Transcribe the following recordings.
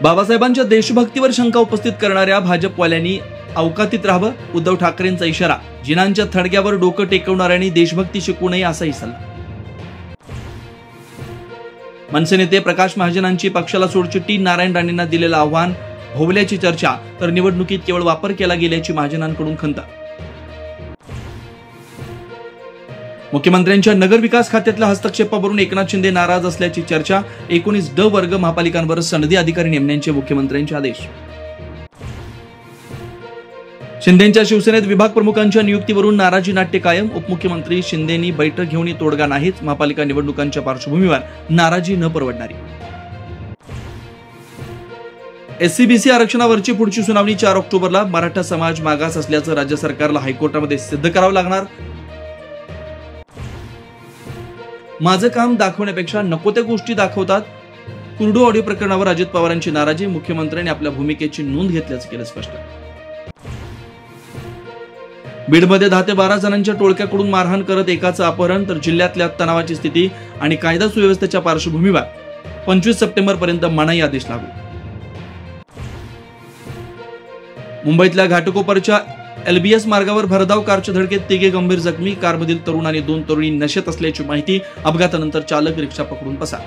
बाबासाहेबांच्या देशभक्तीवर शंका उपस्थित करणाऱ्या भाजपवाल्यांनी अवकातीत राहावं, उद्धव ठाकरेंचा इशारा. जिनांच्या थडग्यावर डोकं टेकवणाऱ्यांनी देशभक्ती शिकू नये असाही सल्ला. मनसे नेते प्रकाश महाजनांची पक्षाला सोडचिठ्ठी, नारायण राणेंना दिलेलं आव्हान, भोवल्याची चर्चा, तर निवडणुकीत केवळ वापर केला गेल्याची महाजनांकडून खंत. मुख्यमंत्र्यांच्या नगरविकास खात्यातल्या हस्तक्षेपावरून एकनाथ शिंदे नाराज असल्याची चर्चा. 19 ड वर्ग महापालिकांवर सनदी अधिकारी नेमण्याचे मुख्यमंत्र्यांचे आदेश. शिंदेंच्या शिवसेनेत विभाग प्रमुखांच्या नियुक्तीवरून नाराजी नाट्य कायम. उपमुख्यमंत्री शिंदेंनी बैठक घेऊन तोडगा नाहीच. महापालिका निवडणुकांच्या पार्श्वभूमीवर नाराजी न परवडणारी. SC-BC आरक्षणावरची पुढची सुनावणी 4 ऑक्टोबरला. मराठा समाज मागास असल्याचं राज्य सरकारला हायकोर्टामध्ये सिद्ध करावं लागणार. माझं काम दाखवण्यापेक्षा नको त्या गोष्टी दाखवतात. कुर्डू ऑडिओ प्रकरणावर अजित पवारांची नाराजी. मुख्यमंत्र्यांनी आपल्या भूमिकेची नोंद घेतल्याचं केलं स्पष्ट. बीडमध्ये 10 ते 12 जणांच्या टोळक्याकडून मारहाण करत एकाचं अपहरण, तर जिल्ह्यातल्या तणावाची स्थिती आणि कायदा सुव्यवस्थेच्या पार्श्वभूमीवर 25 सप्टेंबर पर्यंत मनाई आदेश लागू. मुंबईतल्या घाटकोपरच्या LBS मार्गावर भरधाव कारच्या धडकेत 3 गंभीर जखमी. कारमधील तरुण आणि 2 तरुणी नशेत असल्याची माहिती. अपघातानंतर चालक रिक्षा पकडून पसार.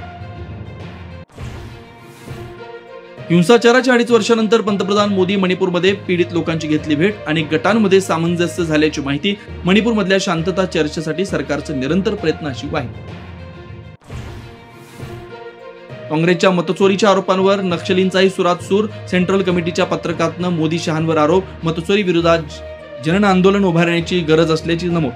हिंसाचाराच्या 2.5 वर्षांनंतर पंतप्रधान मोदी मणिपूरमध्ये पीडित लोकांची घेतली भेट. आणि गटांमध्ये सामंजस्य झाल्याची माहिती. मणिपूरमधल्या शांतता चर्चेसाठी सरकारचे निरंतर प्रयत्नाची ग्वाही. काँग्रेसच्या मतचोरीच्या आरोपांवर नक्षलींचाही सुरात सूर. सेंट्रल कमिटीच्या पत्रकातनं मोदी शहांवर आरोप. मतचोरी विरोधात जन आंदोलन उभारण्याची गरज असल्याची नमूद.